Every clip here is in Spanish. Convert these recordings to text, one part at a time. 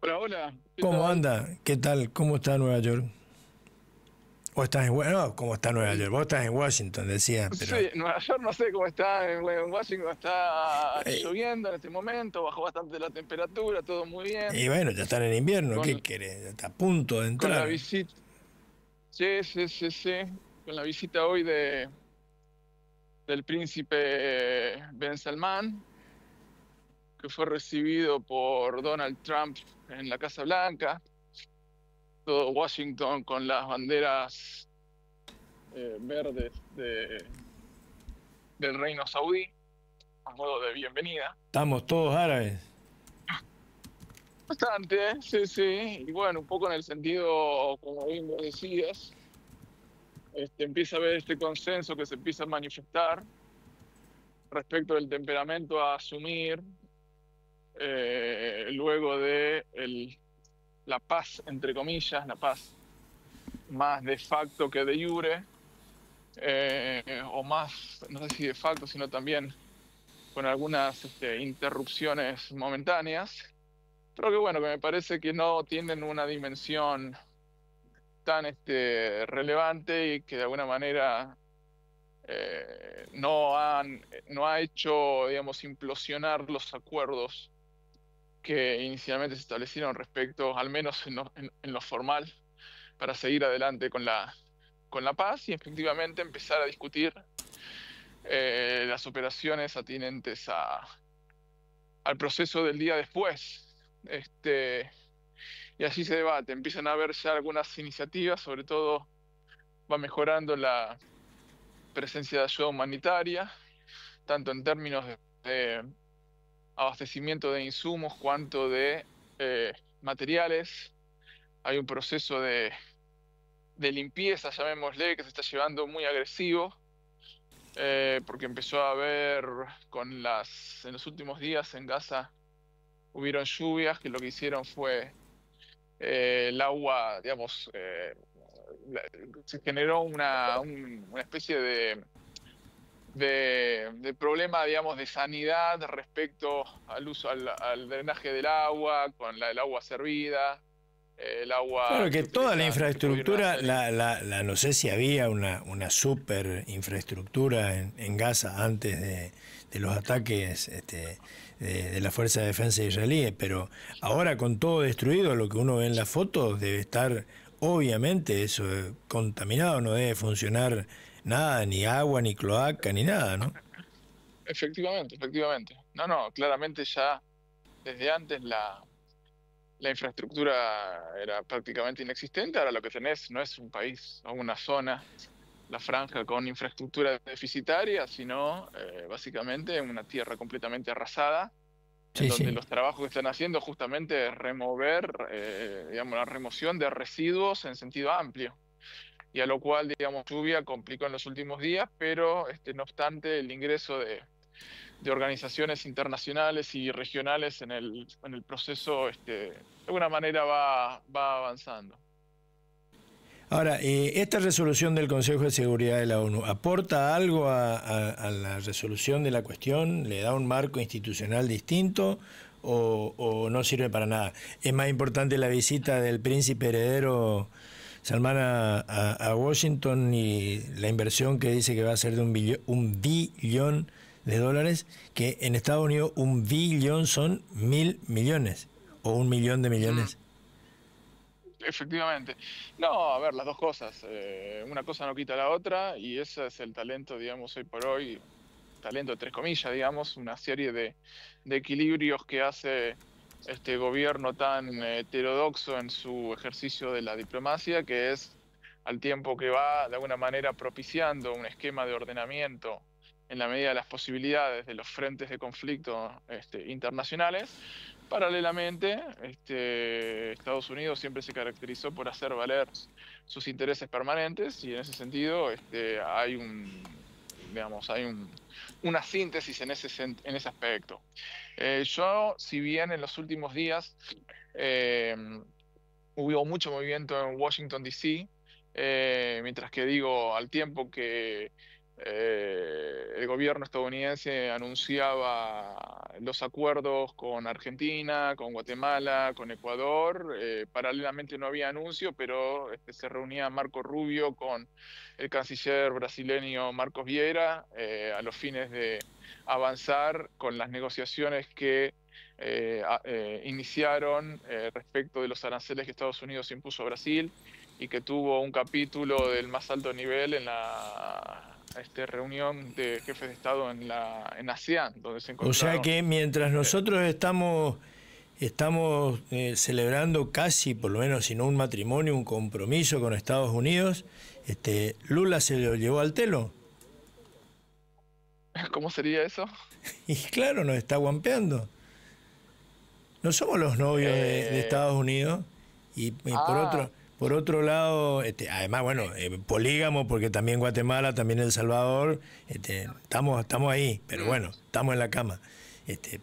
Hola, hola, ¿qué ¿Cómo tal? anda? ¿Qué tal? ¿Cómo está Nueva York? ¿O estás en no, ¿cómo está Nueva York? Vos estás en Washington, decía, pero Sí, Nueva York no sé cómo está, en Washington está eh, lloviendo en este momento, bajó bastante la temperatura, todo muy bien, y bueno, ya están en invierno, ¿qué con, querés? Ya está a punto de con la entrar. visita, sí, sí, sí, sí, con la visita hoy del príncipe Ben Salman, que fue recibido por Donald Trump en la Casa Blanca, todo Washington con las banderas verdes del Reino Saudí, a modo de bienvenida. Estamos todos árabes. Bastante, sí, sí. Y bueno, un poco en el sentido, como bien vos decías, empieza a haber este consenso que se empieza a manifestar respecto del temperamento a asumir luego de la paz, entre comillas, la paz más de facto que de jure, o más, no sé si de facto, sino también con algunas interrupciones momentáneas, pero que bueno, que me parece que no tienen una dimensión tan relevante y que de alguna manera no ha hecho, digamos, implosionar los acuerdos que inicialmente se establecieron respecto, al menos en lo formal, para seguir adelante con la paz y efectivamente empezar a discutir las operaciones atinentes al proceso del día después. Y así se debate, empiezan a haber ya algunas iniciativas, sobre todo va mejorando la presencia de ayuda humanitaria, tanto en términos de abastecimiento de insumos cuanto de materiales. Hay un proceso de limpieza, llamémosle, que se está llevando muy agresivo, porque empezó a haber en los últimos días en Gaza hubieron lluvias que lo que hicieron fue el agua, digamos, la- se generó una especie de problema, digamos, de sanidad respecto al uso, al drenaje del agua, con el agua servida, el agua Claro que que toda la utilizan, que pudieron infraestructura, hacer. no sé si había una super infraestructura en Gaza antes de los ataques de la Fuerza de Defensa israelí, pero ahora con todo destruido, lo que uno ve en las fotos debe estar, obviamente, eso contaminado, no debe funcionar nada, ni agua, ni cloaca, ni nada, ¿no? Efectivamente, efectivamente. No, no, claramente ya desde antes la infraestructura era prácticamente inexistente. Ahora lo que tenés no es un país o una zona, la franja con infraestructura deficitaria, sino básicamente una tierra completamente arrasada, en Sí, donde sí. los trabajos que están haciendo justamente es remover, digamos, la remoción de residuos en sentido amplio. Y a lo cual, digamos, lluvia complicó en los últimos días, pero no obstante, el ingreso de organizaciones internacionales y regionales en el proceso, de alguna manera va avanzando. Ahora, ¿esta resolución del Consejo de Seguridad de la ONU aporta algo a la resolución de la cuestión? ¿Le da un marco institucional distinto o no sirve para nada? ¿Es más importante la visita del príncipe heredero Salman a Washington y la inversión que dice que va a ser de un billón de dólares, que en Estados Unidos un billón son 1.000 millones o 1 millón de Ujú. millones? Efectivamente. No, a ver, las dos cosas. Una cosa no quita la otra y ese es el talento, digamos, hoy por hoy, talento tres comillas, digamos, una serie de equilibrios que hace este gobierno tan heterodoxo en su ejercicio de la diplomacia, que es al tiempo que va de alguna manera propiciando un esquema de ordenamiento en la medida de las posibilidades de los frentes de conflicto internacionales. Paralelamente, Estados Unidos siempre se caracterizó por hacer valer sus intereses permanentes y en ese sentido digamos, una síntesis en ese aspecto. Yo, si bien en los últimos días eh, hubo mucho movimiento en Washington, D.C., mientras que digo, al tiempo que el gobierno estadounidense anunciaba los acuerdos con Argentina, con Guatemala, con Ecuador. Paralelamente no había anuncio, pero se reunía Marco Rubio con el canciller brasileño Marcos Vieira a los fines de avanzar con las negociaciones que iniciaron respecto de los aranceles que Estados Unidos impuso a Brasil y que tuvo un capítulo del más alto nivel en la reunión de jefes de Estado en ASEAN, donde se O sea encontraron. que mientras nosotros estamos celebrando casi, por lo menos, si no un matrimonio, un compromiso con Estados Unidos, Lula se lo llevó al telo. ¿Cómo sería eso? Y claro, nos está guampeando. No somos los novios de Eh, Estados Unidos. Y ah, por otro lado, además, bueno, polígamo, porque también Guatemala, también El Salvador, estamos ahí, pero mm, bueno, estamos en la cama.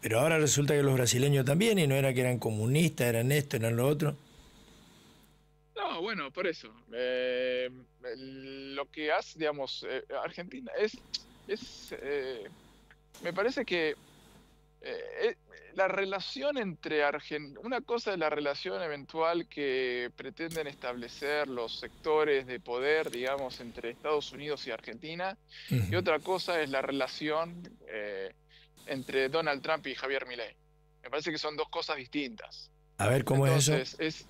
Pero ahora resulta que los brasileños también, y no era que eran comunistas, eran esto, eran lo otro. no, bueno, por eso. Lo que hace, digamos, Argentina me parece que eh, la relación entre Argentina, una cosa es la relación eventual que pretenden establecer los sectores de poder, digamos, entre Estados Unidos y Argentina, y Ujú. otra cosa es la relación entre Donald Trump y Javier Milei. Me parece que son dos cosas distintas. A ver, ¿cómo es eso? Entonces,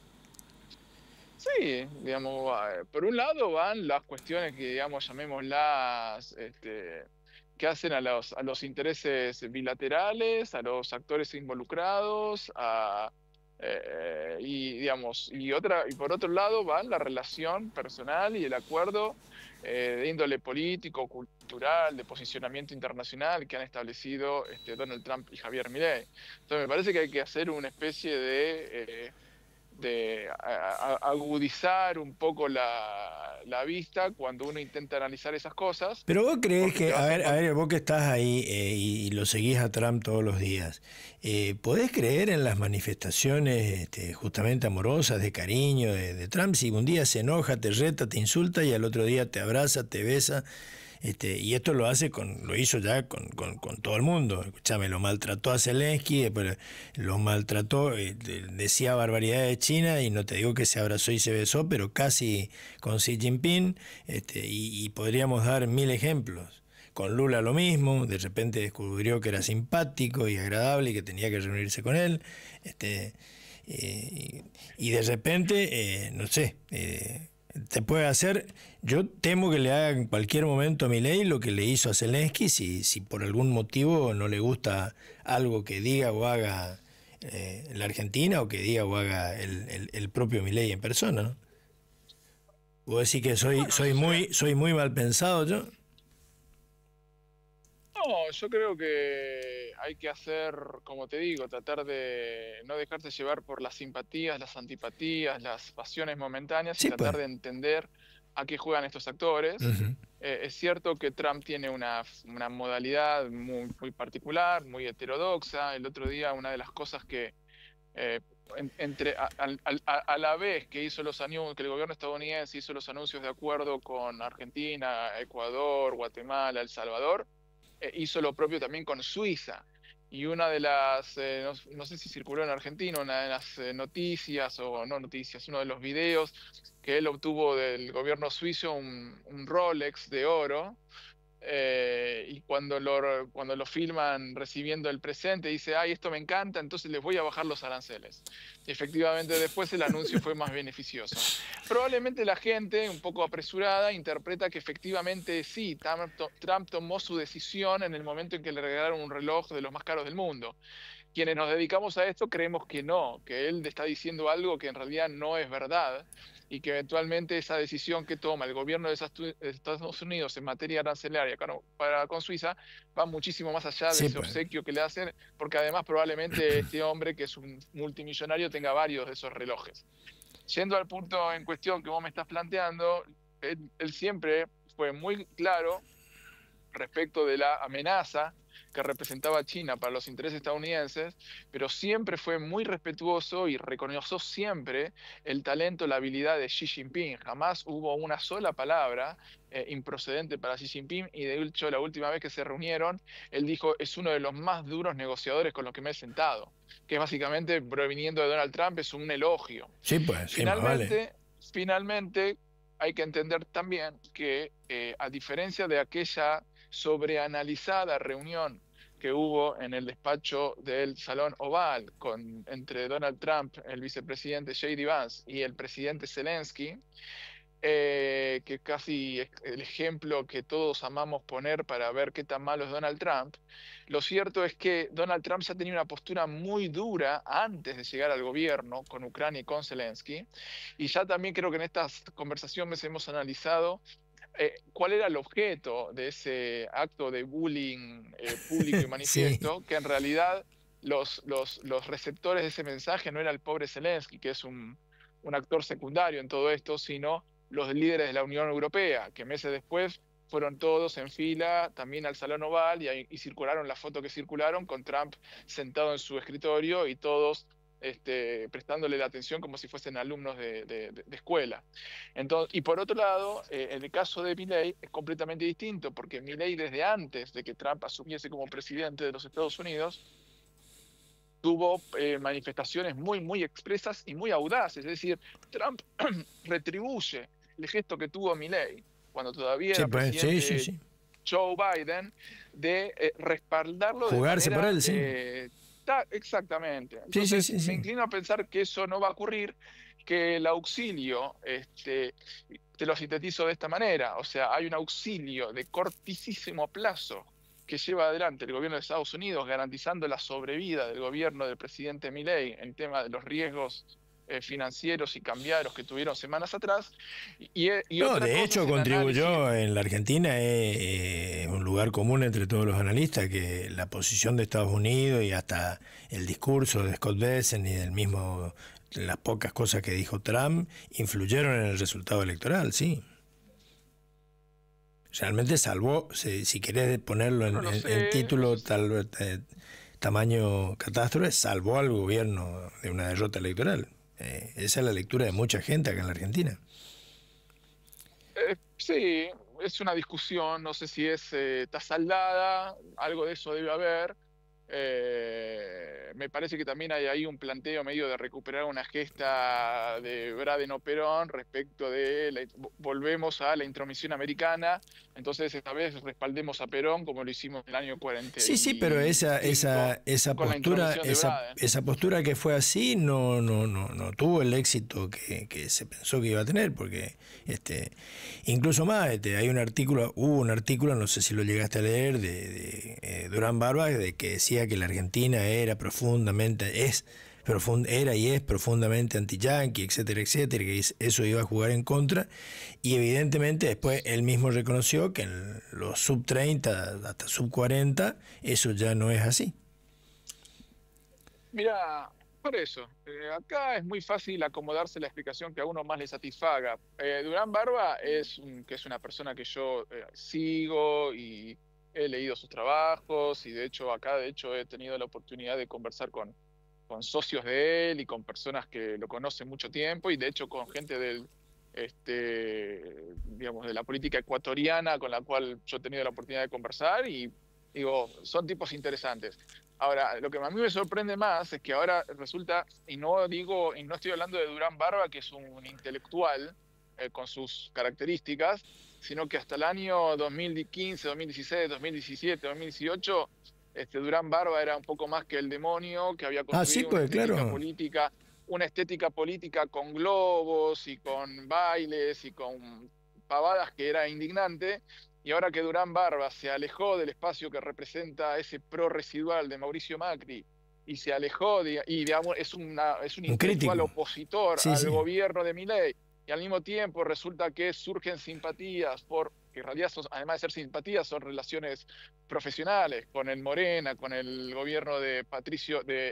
sí, digamos, por un lado van las cuestiones que, digamos, llamémoslas, que hacen a los intereses bilaterales, a los actores involucrados, y, digamos, y por otro lado van la relación personal y el acuerdo de índole político, cultural, de posicionamiento internacional que han establecido Donald Trump y Javier Milei. Entonces, me parece que hay que hacer una especie de agudizar un poco la vista cuando uno intenta analizar esas cosas, Pero vos creés porque te que, vas a a encontrar. ver, vos que estás ahí y lo seguís a Trump todos los días, ¿podés creer en las manifestaciones justamente amorosas, de cariño de Trump? Si un día se enoja, te reta, te insulta y al otro día te abraza, te besa, y esto lo hizo ya con todo el mundo. Escuchame, lo maltrató a Zelensky, después lo maltrató, decía barbaridades de China y no te digo que se abrazó y se besó, pero casi con Xi Jinping, y podríamos dar mil ejemplos. Con Lula lo mismo, de repente descubrió que era simpático y agradable y que tenía que reunirse con él, y de repente, no sé, te puede hacer, yo temo que le haga en cualquier momento a Milei lo que le hizo a Zelensky si por algún motivo no le gusta algo que diga o haga la Argentina o que diga o haga el propio Milei en persona, ¿no? ¿Vos decís que Bueno, eso será. soy muy mal pensado yo? No, yo creo que hay que hacer, como te digo, tratar de no dejarse llevar por las simpatías, las antipatías, las pasiones momentáneas y Sí, pues. tratar de entender a qué juegan estos actores. Ujú. Es cierto que Trump tiene una modalidad muy particular, muy heterodoxa. El otro día una de las cosas que eh, a la vez que hizo los anuncios, que el gobierno estadounidense hizo los anuncios de acuerdo con Argentina, Ecuador, Guatemala, El Salvador, hizo lo propio también con Suiza. Y una de las, no sé si circuló en Argentina, una de las noticias, o no noticias, uno de los videos que él obtuvo del gobierno suizo, un Rolex de oro, y cuando lo filman recibiendo el presente, dice, ay, esto me encanta, entonces les voy a bajar los aranceles. Y efectivamente después el anuncio fue más beneficioso. Probablemente la gente, un poco apresurada, interpreta que efectivamente sí, Trump tomó su decisión en el momento en que le regalaron un reloj de los más caros del mundo. Quienes nos dedicamos a esto creemos que no, que él está diciendo algo que en realidad no es verdad y que eventualmente esa decisión que toma el gobierno de Estados Unidos en materia arancelaria con Suiza va muchísimo más allá de Sí, ese pues. obsequio que le hacen, porque además probablemente este hombre, que es un multimillonario, tenga varios de esos relojes. Yendo al punto en cuestión que vos me estás planteando, él siempre fue muy claro respecto de la amenaza que representaba a China para los intereses estadounidenses, pero siempre fue muy respetuoso y reconoció siempre el talento, la habilidad de Xi Jinping. Jamás hubo una sola palabra improcedente para Xi Jinping, y de hecho la última vez que se reunieron, él dijo, es uno de los más duros negociadores con los que me he sentado, que básicamente, proviniendo de Donald Trump, es un elogio. Sí, pues, sí, más vale. Finalmente, hay que entender también que, a diferencia de aquella sobreanalizada reunión que hubo en el despacho del Salón Oval entre Donald Trump, el vicepresidente J.D. Vance, y el presidente Zelensky, que casi es el ejemplo que todos amamos poner para ver qué tan malo es Donald Trump. Lo cierto es que Donald Trump ya tenía una postura muy dura antes de llegar al gobierno con Ucrania y con Zelensky, y ya también creo que en estas conversaciones hemos analizado cuál era el objeto de ese acto de bullying público y Sí. manifiesto, que en realidad los receptores de ese mensaje no era el pobre Zelensky, que es un actor secundario en todo esto, sino los líderes de la Unión Europea, que meses después fueron todos en fila también al Salón Oval, y circularon la foto que circularon con Trump sentado en su escritorio y todos prestándole la atención como si fuesen alumnos de escuela. Entonces, y por otro lado, en el caso de Milei es completamente distinto, porque Milei, desde antes de que Trump asumiese como presidente de los Estados Unidos, tuvo manifestaciones muy, muy expresas y muy audaces. Es decir, Trump retribuye el gesto que tuvo Milei cuando todavía Sí, era pues, sí, sí, presidente sí. Joe Biden, de respaldarlo Jugarse de manera... por él, sí. Exactamente. Sí, sí, Entonces, sí, me sí. inclino a pensar que eso no va a ocurrir, que el auxilio, te lo sintetizo de esta manera, o sea, hay un auxilio de cortísimo plazo que lleva adelante el gobierno de Estados Unidos, garantizando la sobrevida del gobierno del presidente Milei en tema de los riesgos financieros y cambiarios que tuvieron semanas atrás. Y No, otra de cosa es hecho el análisis. contribuyó en la Argentina, un lugar común entre todos los analistas, que la posición de Estados Unidos y hasta el discurso de Scott Bessent y del mismo, las pocas cosas que dijo Trump, influyeron en el resultado electoral, sí. Realmente salvó, si querés ponerlo No lo en sé, no sé título si... tamaño catástrofe, salvó al gobierno de una derrota electoral. Esa es la lectura de mucha gente acá en la Argentina. Sí, es una discusión, no sé si está saldada, algo de eso debe haber. Me parece que también hay ahí un planteo medio de recuperar una gesta de Braden-Perón respecto de volvemos a la intromisión americana, entonces esta vez respaldemos a Perón como lo hicimos en el año Sí, sí, pero esa 45 con la intromisión de Braden. esa postura que fue así no tuvo el éxito que se pensó que iba a tener, porque incluso más, hay hubo un artículo, no sé si lo llegaste a leer, de Durán Barba, de que decía que la Argentina era y es profundamente anti-yanqui, etcétera, etcétera, que eso iba a jugar en contra, y evidentemente después él mismo reconoció que en los sub 30 hasta sub 40 eso ya no es así. Mira, por eso, acá es muy fácil acomodarse la explicación que a uno más le satisfaga. Durán Barba que es una persona que yo sigo y he leído sus trabajos, y de hecho acá he tenido la oportunidad de conversar con socios de él y con personas que lo conocen mucho tiempo, y de hecho con gente digamos, de la política ecuatoriana con la cual yo he tenido la oportunidad de conversar, y digo, son tipos interesantes. Ahora, lo que a mí me sorprende más es que ahora resulta, y no estoy hablando de Durán Barba, que es un intelectual con sus características, sino que hasta el año 2015, 2016, 2017, 2018, Durán Barba era un poco más que el demonio, que había Ah, sí, construido pues claro. una estética política con globos y con bailes y con pavadas que era indignante. Y ahora que Durán Barba se alejó del espacio que representa ese pro residual de Mauricio Macri, y se alejó, y digamos, es un Un intelectual crítico. opositor Sí, al sí. gobierno de Milei, y al mismo tiempo resulta que surgen simpatías, que en realidad además de ser simpatías, son relaciones profesionales con el Morena, con el gobierno de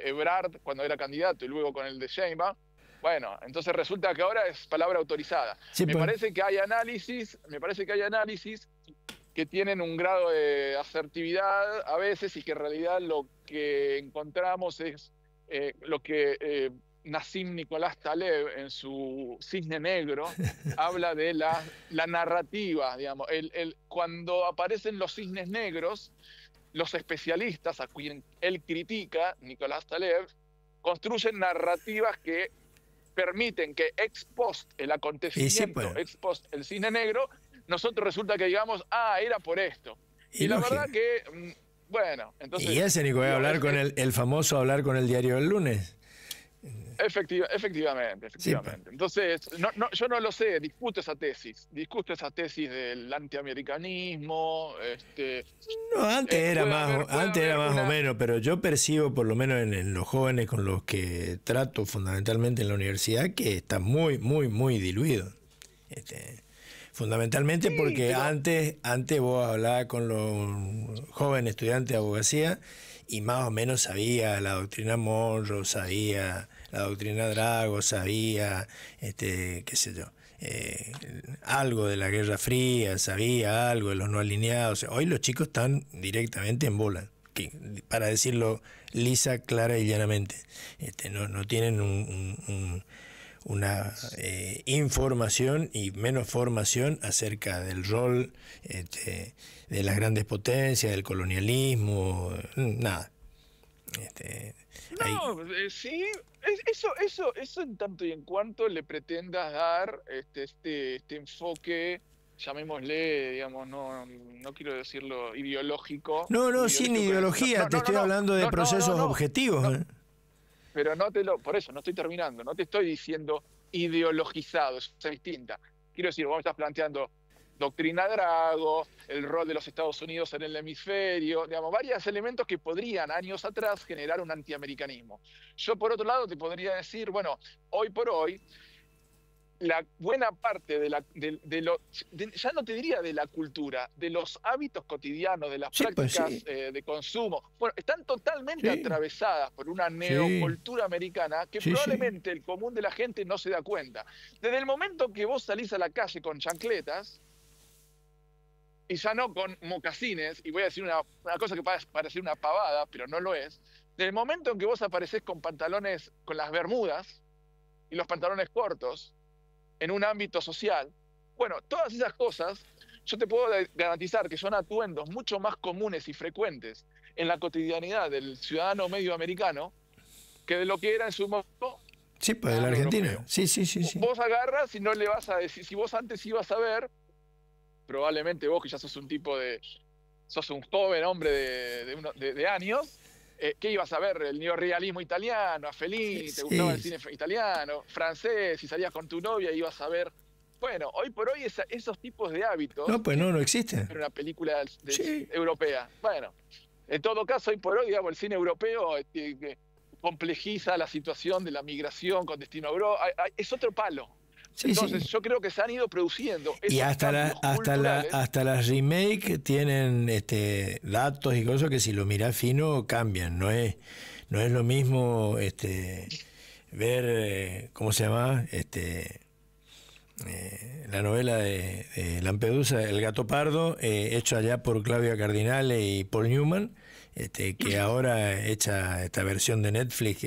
Ebrard cuando era candidato, y luego con el de Sheinbaum. Bueno, entonces resulta que ahora es palabra autorizada. Sí, Me pues. parece que hay análisis que tienen un grado de asertividad a veces y que en realidad lo que encontramos es lo que Nassim Nicolás Taleb en su Cisne Negro habla de la narrativa, digamos. Cuando aparecen los cisnes negros, los especialistas a quien él critica, Nicolás Taleb, construyen narrativas que permiten que ex post el Y sí, acontecimiento, pues, ex post el cine negro, nosotros resulta que digamos, era por esto. y Y la lógico. verdad que, bueno, Y entonces, ese, Nico, digo, hablar con el famoso hablar con el diario del lunes. efectivamente, Sí, pues. efectivamente. Entonces, yo no lo sé, discuto esa tesis del antiamericanismo, No, puede antes era haber más o una... menos, pero yo percibo, por lo menos en los jóvenes con los que trato fundamentalmente en la universidad, que está muy, muy, muy diluido. Fundamentalmente Sí, porque pero antes vos hablabas con los jóvenes estudiantes de abogacía y más o menos sabía la doctrina Monroe, sabía la doctrina Drago, sabía, qué sé yo, algo de la Guerra Fría, sabía algo de los no alineados. Hoy los chicos están directamente en bola, para decirlo lisa, clara y llanamente. No tienen una información y menos formación acerca del rol de las grandes potencias, del colonialismo, nada. Hay, no, sí, eso en tanto y en cuanto le pretendas dar este enfoque, llamémosle, digamos, no quiero decirlo ideológico, no, sin pero ideología, te estoy hablando de procesos objetivos. no, pero por eso no estoy terminando, no te estoy diciendo ideologizado, eso es distinta. Quiero decir, vos me estás planteando doctrina Drago, el rol de los Estados Unidos en el hemisferio, digamos, varios elementos que podrían años atrás generar un antiamericanismo. Yo por otro lado te podría decir, bueno, hoy por hoy, la buena parte ya no te diría de la cultura, de los hábitos cotidianos, de las Sí, pues prácticas sí, de consumo, bueno, están totalmente sí, atravesadas por una sí, neocultura americana que sí, sí. probablemente el común de la gente no se da cuenta. Desde el momento que vos salís a la calle con chancletas, y ya no con mocasines, y voy a decir una cosa que puede parecer una pavada, pero no lo es, desde el momento en que vos aparecés con pantalones, con las bermudas y los pantalones cortos, en un ámbito social, bueno, todas esas cosas, yo te puedo garantizar que son atuendos mucho más comunes y frecuentes en la cotidianidad del ciudadano medio americano que de lo que era en su momento Sí, pues de la ciudadano Argentina. europeo. Sí, sí, sí, sí. Vos agarras y no le vas a decir, si vos antes ibas a ver, probablemente vos que ya sos un sos un joven hombre de años, ¿qué ibas a ver? El neorrealismo italiano, a Fellini, te gustaba el Sí. cine italiano, francés, si salías con tu novia ibas a ver. Bueno, hoy por hoy esos tipos de hábitos, No, pues ¿quién no existe. ve una película Sí. europea? Bueno, en todo caso, hoy por hoy, digamos, el cine europeo que complejiza la situación de la migración con destino a Europa, es otro palo. Sí, Entonces, sí. yo creo que se han ido produciendo Y esos cambios culturales. hasta las remake tienen datos y cosas que si lo mirás fino cambian. No es lo mismo ver, ¿cómo se llama? La novela de Lampedusa, El gato pardo, hecho allá por Claudia Cardinale y Paul Newman, que ahora hecha esta versión de Netflix,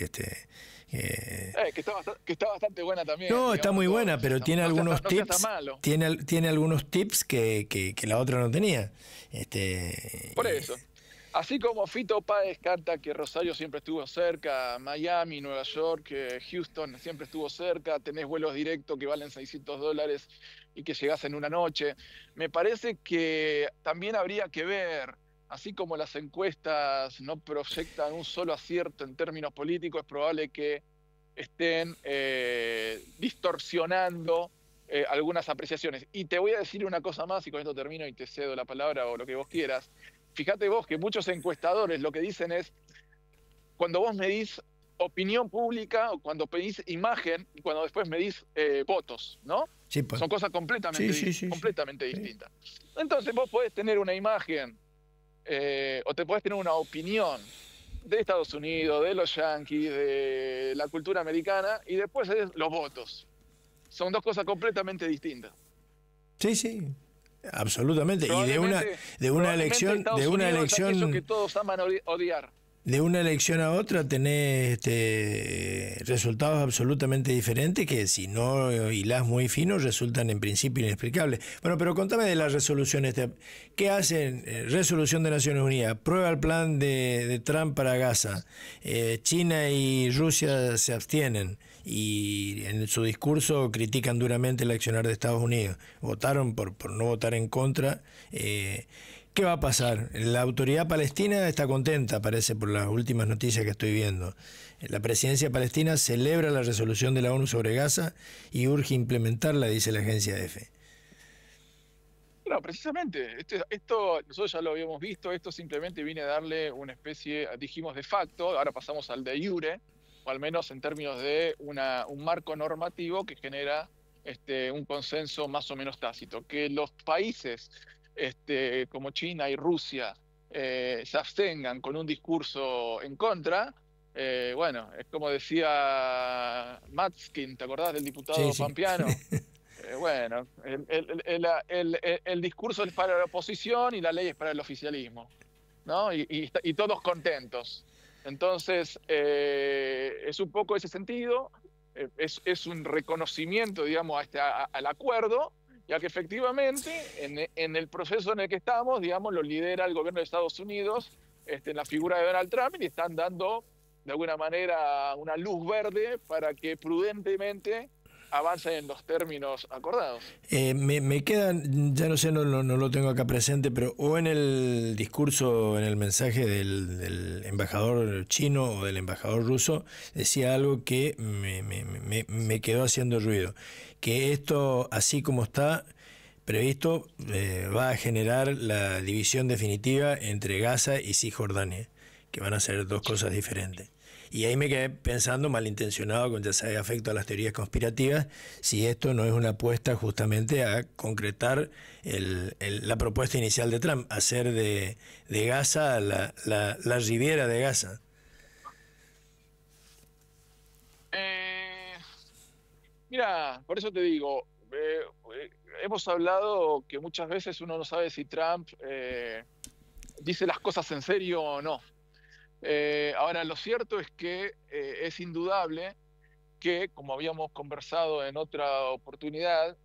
Que está bastante buena también, no, está digamos, muy buena, no seas pero tiene algunos no seas tan tips, malo. tiene algunos tips que la otra no tenía. Por eso. Así como Fito Páez canta que Rosario siempre estuvo cerca, Miami, Nueva York, Houston siempre estuvo cerca, tenés vuelos directos que valen $600 y que llegás en una noche. Me parece que también habría que ver, así como las encuestas no proyectan un solo acierto en términos políticos, es probable que estén distorsionando algunas apreciaciones. Y te voy a decir una cosa más, y con esto termino y te cedo la palabra o lo que vos quieras. Fíjate vos que muchos encuestadores lo que dicen es, cuando vos medís opinión pública, o cuando pedís imagen, y cuando después medís votos, ¿no? Sí, pues. Son cosas Sí, sí, sí, sí. completamente Sí. distintas. Entonces vos podés tener una imagen o te podés tener una opinión de Estados Unidos, de los Yankees, de la cultura americana, y después es los votos. Son dos cosas completamente distintas. Sí, sí. Absolutamente. Y de una elección, Estados Unidos es aquello que todos aman odiar. De una elección a otra tenés resultados absolutamente diferentes que si no hilás muy fino resultan en principio inexplicables. Bueno, pero contame de la resolución ¿Qué hacen? Resolución de Naciones Unidas, aprueba el plan de Trump para Gaza, China y Rusia se abstienen y en su discurso critican duramente el accionar de Estados Unidos. Votaron por no votar en contra. ¿Qué va a pasar? La autoridad palestina está contenta, parece, por las últimas noticias que estoy viendo. La presidencia palestina celebra la resolución de la ONU sobre Gaza y urge implementarla, dice la agencia EFE. No, precisamente, esto nosotros ya lo habíamos visto, esto simplemente viene a darle una especie, dijimos de facto, ahora pasamos al de iure, o al menos en términos de un marco normativo que genera un consenso más o menos tácito, que los países como China y Rusia se abstengan con un discurso en contra. Bueno, es como decía Matzkin, ¿te acordás del diputado Sí. pampeano? Bueno, el discurso es para la oposición y la ley es para el oficialismo, ¿no? Y todos contentos. Entonces, es un poco ese sentido, es un reconocimiento, digamos, al acuerdo, ya que efectivamente en el proceso en el que estamos, digamos, lo lidera el gobierno de Estados Unidos en la figura de Donald Trump y están dando de alguna manera una luz verde para que prudentemente avancen en los términos acordados. Me quedan, ya no sé, no lo tengo acá presente, pero o en el discurso, en el mensaje del embajador chino o del embajador ruso, decía algo que me quedó haciendo ruido, que esto, así como está previsto, va a generar la división definitiva entre Gaza y Cisjordania, que van a ser dos cosas diferentes. Y ahí me quedé pensando, malintencionado, con ya sabe afecto a las teorías conspirativas, si esto no es una apuesta justamente a concretar la propuesta inicial de Trump, hacer de Gaza la Riviera de Gaza. Mira, por eso te digo, hemos hablado que muchas veces uno no sabe si Trump dice las cosas en serio o no. Ahora, lo cierto es que es indudable que, como habíamos conversado en otra oportunidad,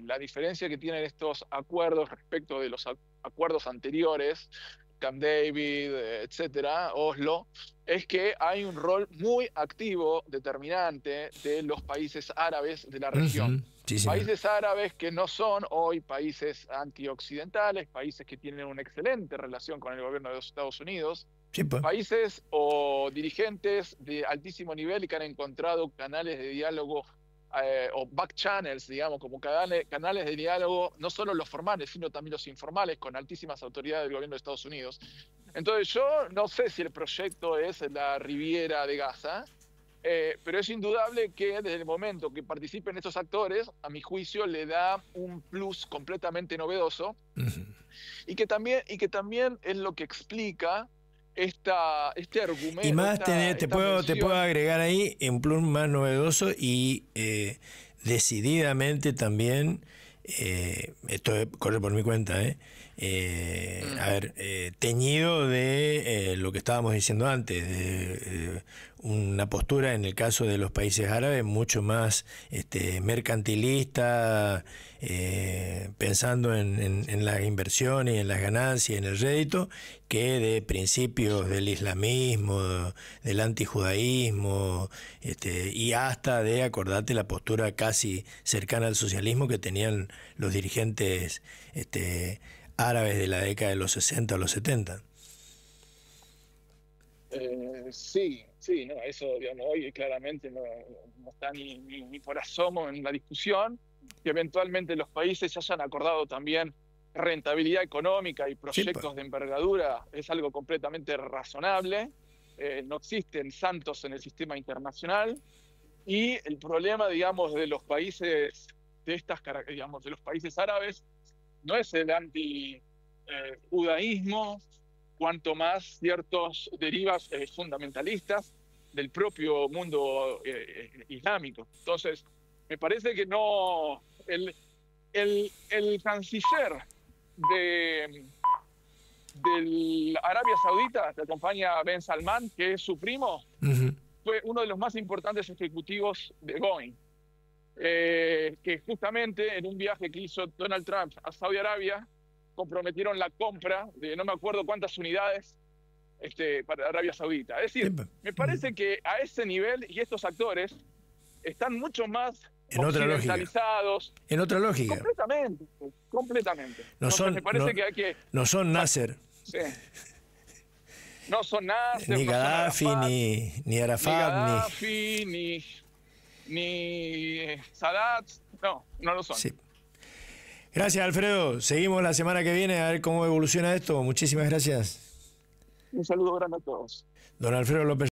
la diferencia que tienen estos acuerdos respecto de los acuerdos anteriores, Camp David, etcétera, Oslo, es que hay un rol muy activo, determinante, de los países árabes de la región. Sí, países árabes que no son hoy países antioccidentales, países que tienen una excelente relación con el gobierno de los Estados Unidos, sí, pues. Países o dirigentes de altísimo nivel y que han encontrado canales de diálogo o back channels, digamos, como canales de diálogo, no solo los formales, sino también los informales, con altísimas autoridades del gobierno de Estados Unidos. Entonces yo no sé si el proyecto es la Riviera de Gaza, pero es indudable que desde el momento que participen estos actores, a mi juicio le da un plus completamente novedoso, y que también es lo que explica este argumento. Y más te puedo agregar ahí un plus más novedoso y decididamente también, esto corre por mi cuenta, teñido de lo que estábamos diciendo antes, de una postura en el caso de los países árabes mucho más mercantilista, pensando en las inversiones y en las ganancias, en el rédito, que de principios del islamismo, del antijudaísmo, y hasta de, acordate, la postura casi cercana al socialismo que tenían los dirigentes árabes de la década de los 60 o los 70. Sí, no, eso, digamos, hoy claramente no está ni por asomo en la discusión, que eventualmente los países hayan acordado también rentabilidad económica y proyectos de envergadura, es algo completamente razonable. No existen santos en el sistema internacional, y el problema, digamos, de los países de los países árabes no es el anti-judaísmo, cuanto más ciertos derivas fundamentalistas del propio mundo islámico. Entonces, me parece que no, el canciller del Arabia Saudita, que acompaña a Ben Salman, que es su primo, fue uno de los más importantes ejecutivos de Boeing. Que justamente en un viaje que hizo Donald Trump a Saudi Arabia, comprometieron la compra de no me acuerdo cuántas unidades para Arabia Saudita. Es decir, me parece que a ese nivel, y estos actores están mucho más occidentalizados. En otra lógica. Completamente. No son, me parece que hay que... No son Nasser. Sí. No son Nasser, ni Gaddafi, ni Arafat, ni Sadat. No lo son. Sí. Gracias, Alfredo. Seguimos la semana que viene a ver cómo evoluciona esto. Muchísimas gracias. Un saludo grande a todos. Don Alfredo López.